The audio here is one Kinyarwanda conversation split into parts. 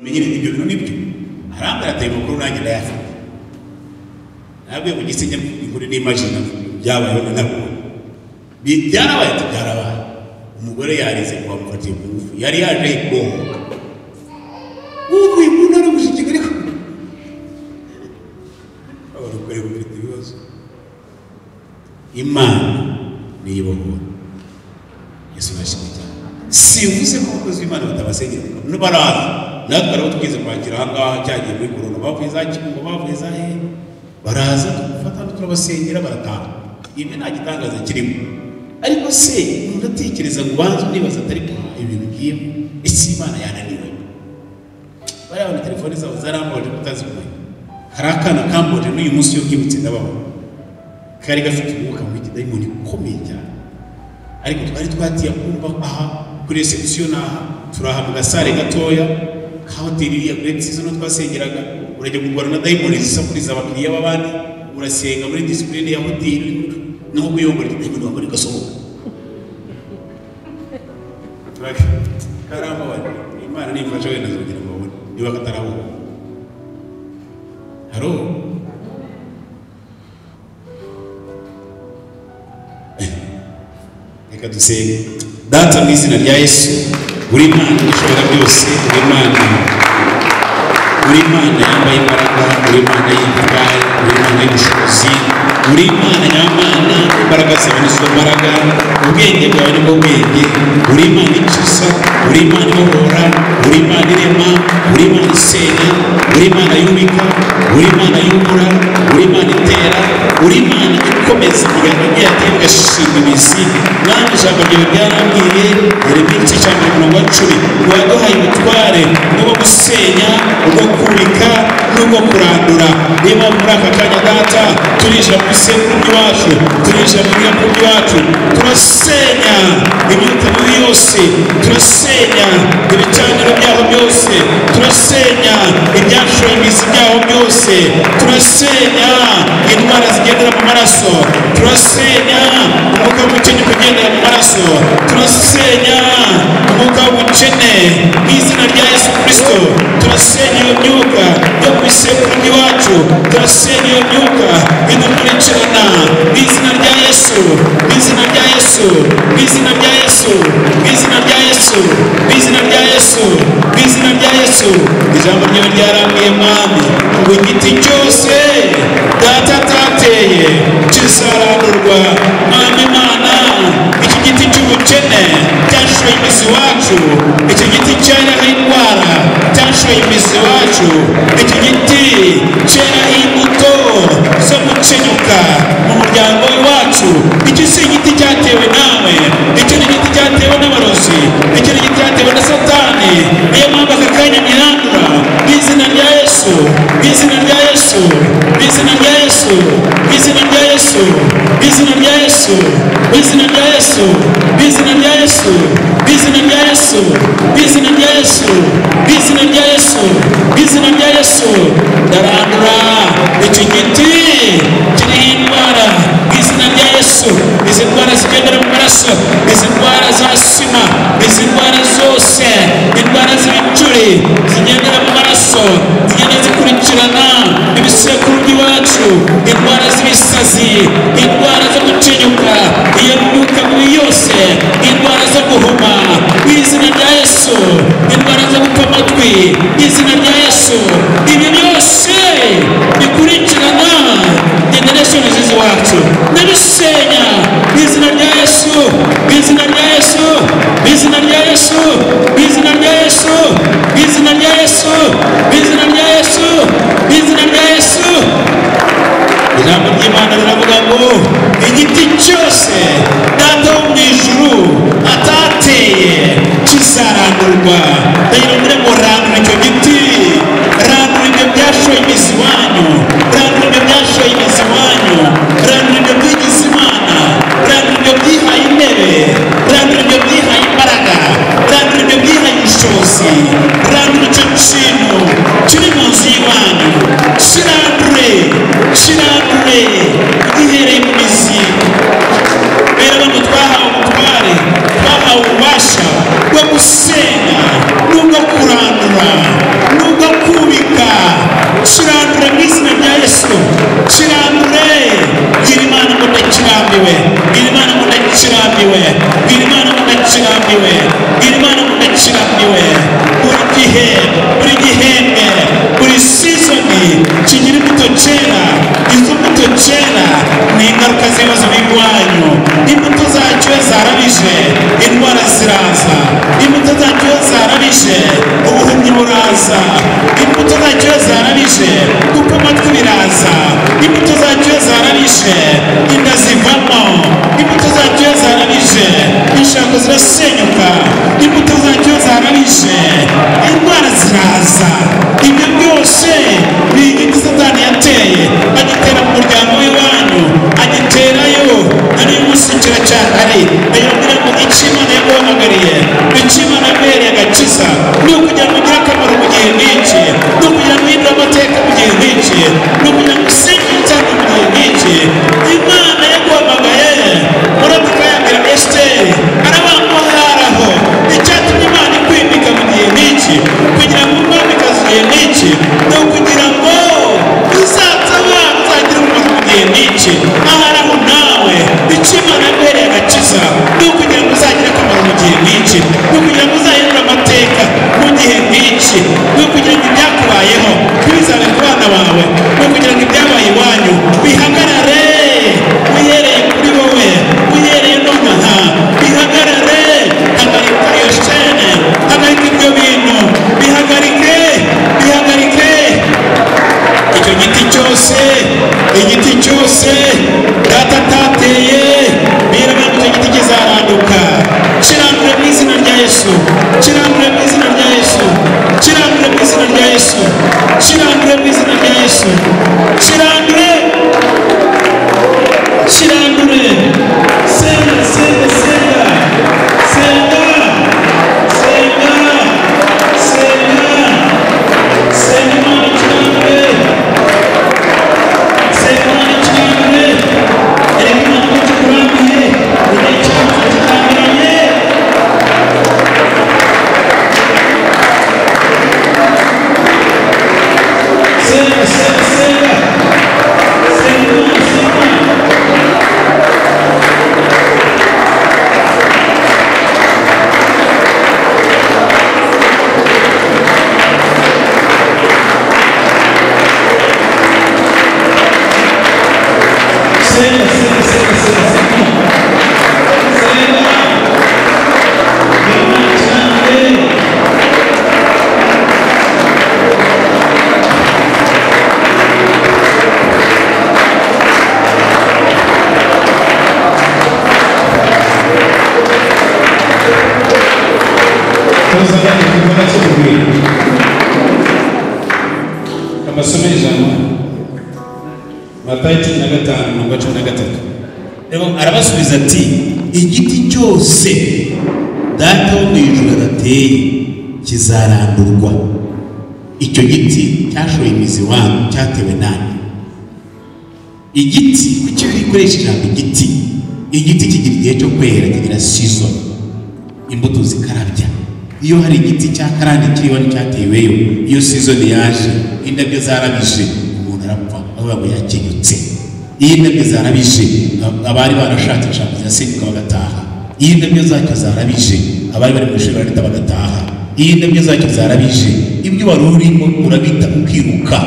menyere ibyo bintu nibyo harambara ateye makuru nanjye ndayafite nabwe mu gisenya inkuru n'imagine byabayeho nabo byarabaye umugore yarize kwa mufatiye kugufu yari yaje ikongo ubu imuntu ari gushikira ariko abari gufite ibibazo Imana niyibohora Yesu nashimye sivuze ko abakozi b'Imana batabasengera n'abaraza natwe rero tugeze kwakira ahangaha cyagiye muri korona bavuye za Kigungo bavuye za he baraza tugufata turabasengera barataha ibi nta gitangaza kirimo ariko se umuntu atekereza ngo banze nibaza atari ibintu bigiye isi Imana yananiwe bari abana telefone zabo zaramboje kutazikuye hari akana kamboje n'uyu munsi yo kibutse ndabaho kari gafite umwuka muri kidayimoni ukomeye cyane ariko twari twatiye kumva aha kuri reception aha turaha mu gasare gatoya ka hoteli ya Great Season twasengeraga urajya kugwana na dayimoni zisakuriza abakiriya b'abandi urasenga muri discipline ya hoteli no kuyongora dayimoni wabari gasohoka karamba bari Imana nifasha wenda zogira ngo niba kataraho haro reka dusenge data mu izina rya Yesu uri Imana ishobora byose uri Imana yambaye imbaraga uri Imana y'ubutwari uri Imana y'ubushobozi uri Imana nyamana imbaraga zawe nizo mbaraga ubwenge bwawe nibwo bwenge uri Imana ikiza uri Imana ibohora uri Imana irema uri Imana isenya uri Imana yubika uri Imana yubura uri Imana itera uri Imana ikomeza ibiganiro byayo bigashinga imizi mwami ijambo ryawe ryarambwiye Yeremiya igice cya 10 waduhaye ubutware bwo gusenya ubwo kubika n'ubwo kurandura niba muri aka kanya data turije mu isekuru ry'iwacu turije mu nyakuru ry'iwacu turasenya imyuka mibi yose turasenya ibicaniro byaho byose turasenya ibyashoye imizi byaho byose turasenya indwara zigendera mu maraso turasenya umwuka w'ubukene kugendera mu maraso turasenya umwuka w'ubukene mu izina rya Yesu Kristo turasenya iyo myuka yo ku isekuru ry'iwacu turasenya iyo myuka idukurikirana mu izina rya Yesu mu izina rya Yesu mu izina rya Yesu mu izina rya Yesu mu izina rya Yesu mu izina rya Yesu ijambo ryawe ryarambwiye mwami ngo igiti cyose data atateye kizarandurwa mwami Imana iki giti cy'ubukene cyashoye imizi wacu iki giti cyeraho indwara cyashoye imizi wacu iki giti cyeraho imbuto zo gukenyuka mu muryango wacu iki si igiti cyatewe nawe iki ni igiti cyatewe n'abarozi iki ni igiti cyatewe na Satani niyo mpamvu aka kanya nyirandura mu izina rya Yesu mu izina rya Yesu mu izina rya Yesu mu izina rya Yesu mu izina rya Yesu mu izina rya Yesu mu izina rya Yesu mu izina rya Yesu mu izina rya Yesu mu izina rya Yesu mu izina rya Yesu ndarandura iki giti kiriho indwara mu izina rya Yesu izi ndwara zigendera mu maraso izi ndwara za sima izi ndwara zose indwara z'ibicuri zigendera mu maraso zigenda zikurikirana ibisekuru by'iwacu indwara z'ibisazi indwara zo gucinyuka iyo myuka mibi yose indwara zo guhuma mu izina rya Yesu indwara zo gupfa amatwi mu izina rya Yesu ibi byose bikurikirana generation z'iwacu ndabisenya mu izina rya Yesu mu izina rya Yesu mu izina rya Yesu mu izina rya Yesu mu izina rya Yesu mu izina rya Yesu mu izina rya Yesu ijambo ry'Imana riravuga ngo igiti cyose data wo mu ijuru atateye kizarandurwa ndayirondere ngo randura icyo giti randura ibyo byashoye imizi wanyu randura ibyo byashoye imizi wanyu randura ibyo bwigize Imana randura ibyo byihaye intebe randura ibyo byihaye imbaraga randura ibyo byihaye ubushobozi randura icyo kintu gihe buri gihembwe buri sizoni kigira imbuto cyera. Izo mbuto cyera ni ingaruka z'ibibazo b'iwanyu. Imbuto zacyo zarabije, indwara ziraza. Imbuto zacyo zarabije, ubuhumyi buraza. Imbuto zacyo zarabije, kuko amatwi biraza. Imbuto zacyo zarabije, inda zivamo. Imbuto zacyo zarabije, inshako zirasenyuka. Imbuto zacyo zarabije, indwara ziraza. Ibyo byose ni igiti Satani yateye, agitera mu muryango w'iwanyu, agiterayo. Ari umunsi kiracyahari. Ayobora ngo icyo Imana yaguhamagariye, icyo Imana yaguhereye agakiza, ni ukugira ngo ugire akamaro mu gihe nk'iki, ni ukugira ngo uhindure amateka mu gihe nk'iki, ni ukugira ngo usenge cyane mu gihe nk'iki. Imana yaguhamagaye. Moridekayi yabwira Esiteri, arabamuharaho icyatumye Imana ikwimika mu gihe nk'iki, kugira ngo umwamikazi mu gihe nk'iki, ni ukugira ngo uzaza abana uzagira umumaro mu gihe nk'iki. Aharaho nawe icyo Imana yaguhereye agakiza, ni ukugira ngo uzagire akamaro mu gihe nk'iki, ni ukugira ngo uzahindure amateka mu gihe nk'iki, ni ukugira ngo ibyakubayeho ntibizabe ku bana bawe, ni ukugira ngo ibyabaye iwanyu bihagarare. Uhereye kuri wowe, uhereye nonaha, bihagarare. Hagarika iyo shene, hagarika ibyo bintu, bihagarike, bihagarike. Icyo giti cyose, igiti cyose data atateye, bireba ngo icyo giti kizaranduka. Kirandure mu izina rya Yesu, kirandure mu izina rya Yesu, kirandure mu izina rya Yesu, kirandure mu izina rya Yesu, kirandure, kirandure. Senga, senga, senga, senga, senga, senga, senga. Imana kirandure, senga Imana kirandure. Erega Imana ko kikurambiye, igihe cyawe kirambiranye. Senga, senga, senga, senga, senga. Amasomo y'ijana Matayo 15:13. Rero arabasubiza ati, igiti cyose data wo mu ijuru adateye kizarandurwa. Icyo giti cyashoye imizi wanyu, cyatewe nani? Igiti kuki bikoresha ijambo igiti? Igiti kigira igihe cyo kwera, kigira season, imbuto zikarabya. Iyo hari igiti cya karande kiriho n'icyateweyo, iyo season yaje, indabyo zarabije, umuntu arapfa, avuga ngo yakenyutse. Iyo indabyo zarabije, abari barashatse bashaka kuzasenyuka bagataha. Iyo indabyo zacyo zarabije, abari bari mu ishuri barita bagataha. Iyo indabyo zacyo zarabije, ibyo wari urimo urabita ukiruka.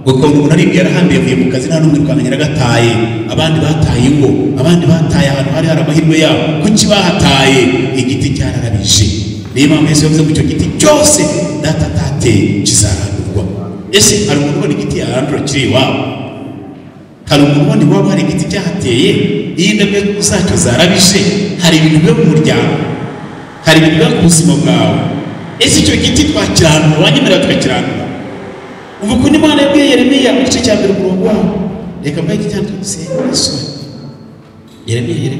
Kuko umuntu ari yarahambiye avuye mu kazi nta n'umwe rwanda Atateye. Abandi bataye ingo, abandi bataye ahantu hari amahirwe yabo. Kuki bahataye? Igiti cyararabije. Niyo mpamvu Yesu yavuze ngo icyo giti cyose data atateye kizarandurwa. Ese hari umuntu ubona igiti yarandura kiri iwabo? Hari umuntu ubona iwabo hari igiti cyahateye? Iyo indabyo zacyo zarabije, hari ibintu biba mu muryango, hari ibintu biba ku buzima bwawe. Ese icyo giti twakirandura, wanyemerera tukakirandura? Ubu ko Imana yabwiye Yeremiya mu gice cya 1 umurongo waho, reka mbaye icyanditswe gisenga. Yeremiya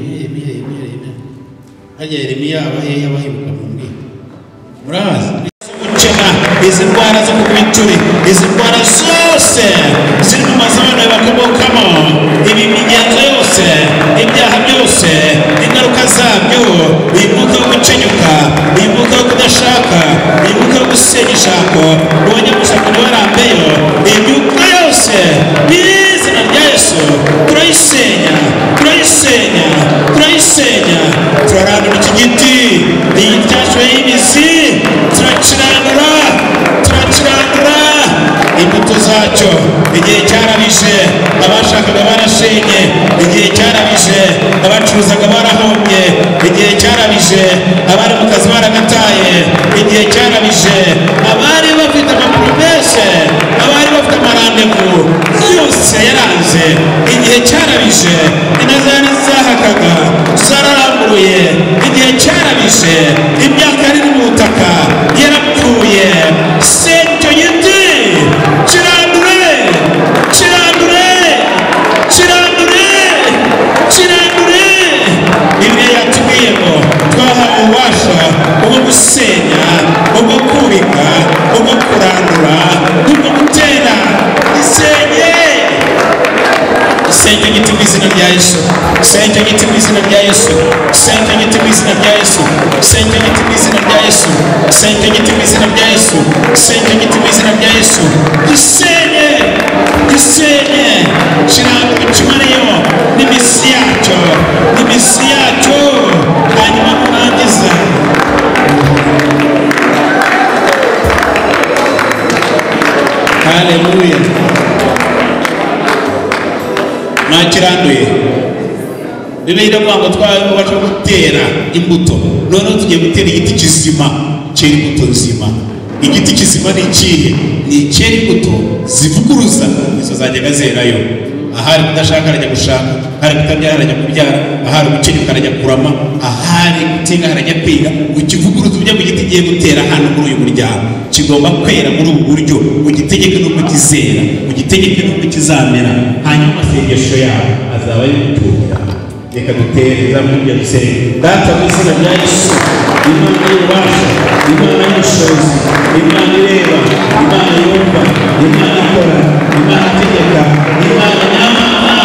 hajya Yeremiya abahebuka mu mbwira. Murazi gukena izi ndwara zo mu bituri, izi ndwara zose ziri mu mazabana bakomokamo, ibi migenzo yose, ibyaha byose, ingaruka zabyo, uyu mwuka wo gucinyuka, uyu mwuka wo kudashaka, uyu mwuka wo gusenya ishako, ubonye gushaka ntiwarambeyo, imyuka yose n'izina rya Yesu turayisenya, turayisenya, turayisenya. Turarandura iki giti, iyi cyashoye imizi, turakirandura zacyo, igihe cyarabije abashakaga barashenye, igihe cyarabije abacuruzaga barahombye, igihe cyarabije abari mu kazi baragataye, igihe cyarabije abari bafite amapromese, abari bafite amarandevu yose yaranze, igihe cyarabije inazari zahakaga zararambuye, igihe cyarabije imyaka yari mu butaka yarapfuye. Secyo giti kirandure, kirandure, kirandure, kirandure. Bibiliya yatubwiye ngo twahawe ububasha bwo gusenya, ubwo kubika, ubwo kurandura, ubwo gutera. Isenye, isenye giti mu izina rya Yesu, isenye giti mu izina rya Yesu, isenye giti mu izina rya Yesu, isenye giti mu izina rya Yesu, isenye giti mu izina rya Yesu, isenye giti mu izina rya Yesu. Isenye, isenye, kirandura kimareyo n'imisi yacyo, n'imisi yacyo, hanyuma kurangiza. Haleluya. Akiranduye. Bibiliya iravuga ngo twabasha gutera imbuto, noneho tugiye gutera igiti kizima cyera imbuto nzima. Igiti kizima ni ikihe? Ni icyera imbuto zivuguruza, izo zajyaga zerayo. Ahari kudashaka arajya gushaka, ahari kutabyara arajya kubyara, ahari gukenyuka arajya kurama, ahari gutinga arajya kwiga. Ukivuguruza ujya mu giti giye gutera hano muri uyu muryango, kigomba kwera muri ubu buryo, ugitegeke n'uko kizera, ugitegeke n'uko kizamera, hanyuma amasengesho yawe azaba ari gutura. Reka dutere Zaburi ya dusenge. Data mu izina rya Yesu, Imana y'ububasha, Imana y'ubushobozi, Imana ireba, Imana yumva, Imana ikora, Imana itegeka, Imana nyamana.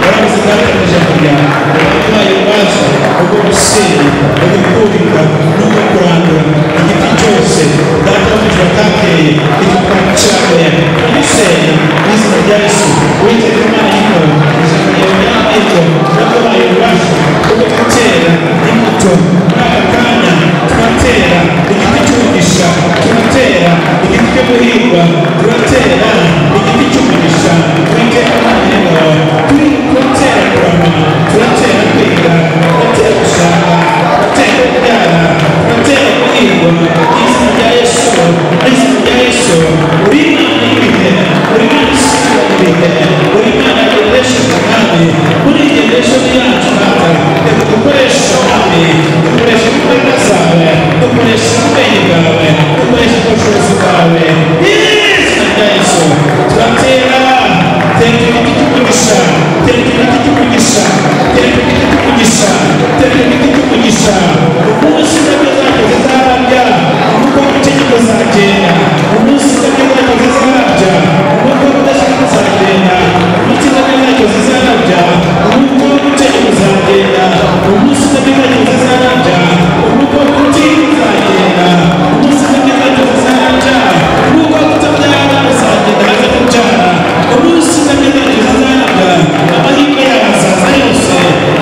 Barabuze bwarakomeje kujya abaduhaye ububasha bwo gusenya, bwo kubika, n'ubwo kurandura igiti cyose data w'ijuru atateye, igikora cyane ibisenya mu izina rya Yesu. Uwiteka Imana y'ikora, ijambo ryawe ry'amahirwe naduhaye ububasha bwo gutera imbuto. Muri aka kanya turatera igiti cy'umugisha, turatera igiti cyo guhirwa, turatera igiti cy'umugisha. Uwiteka Imana y'ingabo, turatera kurama, turatera kwiga, turatera gushaka, turatera kubyara, turatera guhirwa. Izina rya Yesu, izina rya Yesu. Uri Imana y'ibihe, uri Imana isura ibihe, uri Imana yagendesheje kandi muri igendeshoni yacu Data, reka dukoreshe kandi dukoreshe imbaraga zawe, dukoreshe ubwenge bwawe, dukoreshe ubushobozi bwawe. Izina rya Yesu turatera, tera igiti cy'umugisha, tera igiti cy'umugisha, tera igiti cy'umugisha, tera igiti cy'umugisha. Umunsi indabyo zacyo zizarabya, nuko gukenyuka zagenda. Umunsi indabyo zacyo zizarabya, nuko kudashaka zagenda. Umunsi indabyo zacyo zizarabya, nuko gukenyuka zagenda. Umunsi indabyo zacyo zizarabya, nuko kutiga zagenda. Umunsi indabyo zacyo zizarabya, nuko kutabyara zagenda haza kubyara. Umunsi indabyo zacyo zizarabya, amahirwe y'abazaza yose,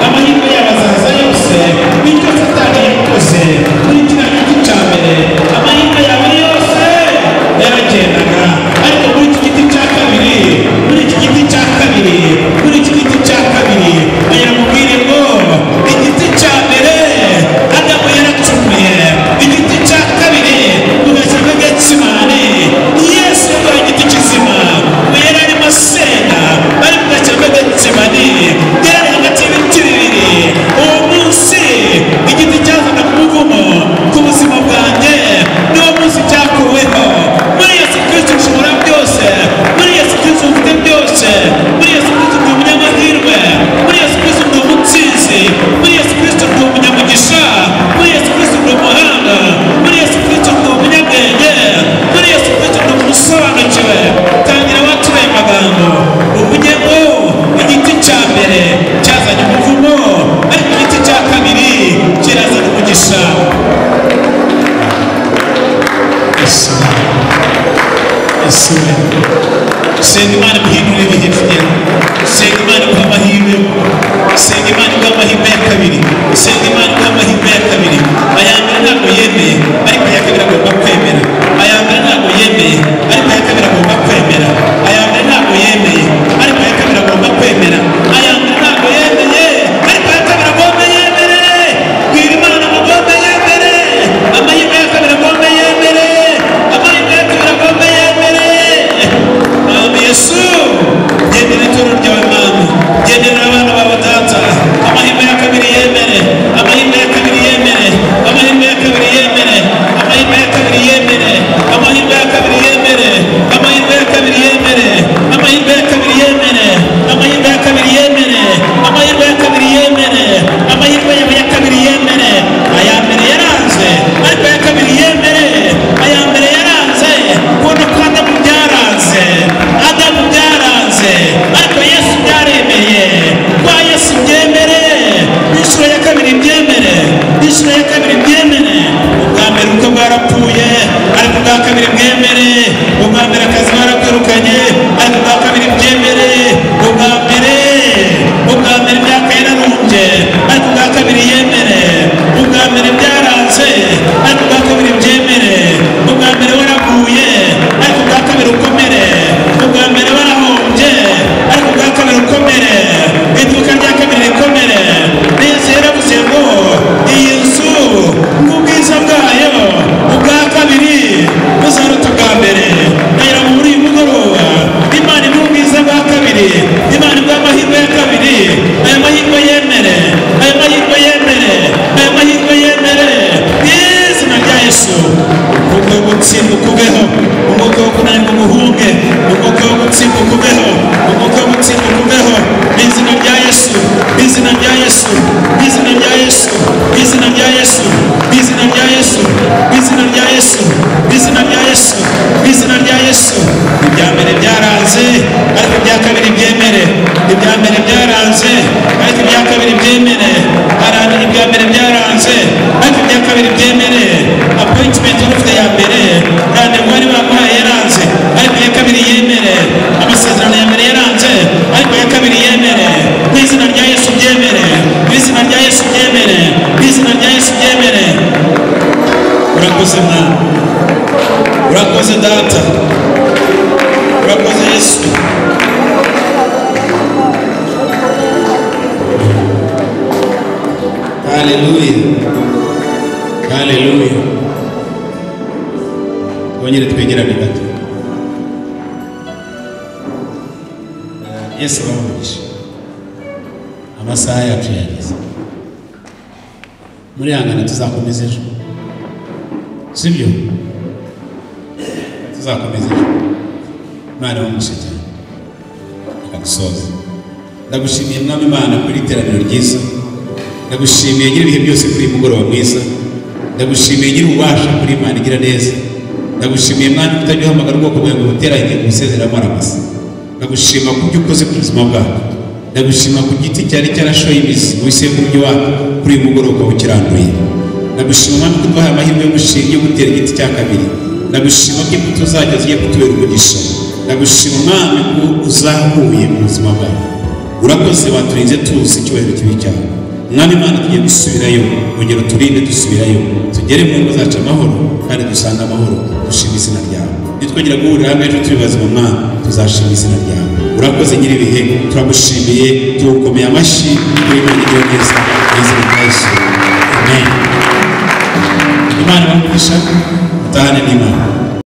amahirwe y'abazaza yose, bityo Satani yakoze muri kiriya giti cya mbere, amahirwe yawe yose yaragendaga. Ariko muri iki giti cya kabiri, muri iki giti cya kabiri, muri iki giti cya kabiri, ayamubwire ngo igiti cya mbere Adamu yaracumuye, igiti cya kabiri ugasanga Getsimani, Yesu yabaye igiti kizima, we yari arimo asenya, bari mu gashyamba Getsimani, yari hagati y'ibiti bibiri. Uwo munsi igiti cyazana ku muvumo ku buzima bwanjye, niwo munsi cyakuweho. Muri Yesu Kristo ushobora byose, muri Yesu Kristo ufite byose, muri Yesu Kristo ndi umunyamahirwe, muri Yesu Kristo ndi umutsinzi, muri Yesu Kristo ndi umunyamugisha, muri Yesu Kristo ndi umuhanga, muri Yesu Kristo ndi umunyabwenge, muri Yesu Kristo ndi umusobanukiwe. Tangira watuye amagambo uvuge ngo igiti cya mbere cyazanye umuvumo, ariko igiti cya kabiri kirazana umugisha. Yesu, Yesu, senga Imana guhindura ibihe tugenda, senga Imana guha amahirwe, senga Imana guha amahirwe ya kabiri, senga Imana guha amahirwe ya kabiri. Aya mbere ntabwo yemeye, ariko aya kabiri agomba kwemera. Aya mbere ntabwo yemeye, ariko aya kabiri agomba kwemera. Aya byemere ubwa mbere akazi barakwirukanye ariko ubwa kabiri byemere ubwa mbere imyaka yararumbye ariko ubwa kabiri yemere ubwa mbere byaranze ariko ubwa kabiri byemere ubwa mbere waraguye ariko ubwa kabiri ukomere ubwa mbere warahombye ariko ubwa kabiri ukomere iduka rya kabiri rikomere neza yaravuze ngo iyi nzu n'ubwiza bwayo ubwa kabiri buzaruta ubwa mbere nagira ngo muri uyu mugoroba Imana ni ubwiza bwa kabiri Imana ni amahirwe ya kabiri aya mahirwe yemere aya mahirwe yemere aya mahirwe yemere izina rya Yesu umwuka wo gutsinda ukubeho umwuka wo kunanirwa umuhunge umwuka wo gutsinda ukubeho umwuka wo gutsinda ukubeho izina rya Yesu izina rya Yesu izina rya Yesu izina rya Yesu izina rya Yesu izina rya Yesu izina rya Yesu izina rya Yesu ibya mbere byaranze ariko ibya kabiri byemere ibya mbere byaranze ariko ibya kabiri byemere arana ibya mbere byaranze ariko ibya kabiri byemere appointment urufite ya mbere kandi wari bamuhaye yaranze ariko iya kabiri yemere amasezerano ya mbere yaranze ariko iya kabiri yemere mu izina rya Yesu byemere mu izina rya Yesu byemere mu izina rya Yesu byemere urakoze mwana urakoze data urakoze Yesu haleluya haleluya wongere twegerane gato Yesu bamugisha amasaha yacu yageze muri hangana tuzakomeza ejo sibyo tuzakomeza ejo Imana bamugisha cyane akagusoza ndagushimiye mwami Imana kuri iteraniro ryiza ndagushimiye gira ibihe byose kuri mugoroba mwiza ndagushimiye gira ububasha kuri Imana igira neza ndagushimiye mwami kutajya uhamagara ubwoko bwawe ngo buteranye gusezera amaramasa ndagushima ku byo ukoze ku buzima bwacu ndagushima ku giti cyari cyarashoye imizi mu bisekuru by'iwacu kuri uyu mugoroba ukiranduye ndagushima mwami ko twahaye amahirwe yo gutera igiti cya kabiri ndagushima ko imbuto zajya zigiye kutubera umugisha ndagushima mwami ko uzahuye mu buzima bwawe urakoze waturinze tuzi icyubahiro kibi cyawe mwami Imana tugiye gusubirayo ongera turinde dusubirayo tugere mu ngo zacu amahoro kandi dusanga amahoro dushima izina ryawe nitwongera guhurira hamwe ejo turi bazima Mana tuzashima izina ryawe urakoze nyiri ibihe turagushimiye tugukomeye amashyi kuri Imana igira neza mu izina rya Yesu amen Imana bamugisha utahane n'Imana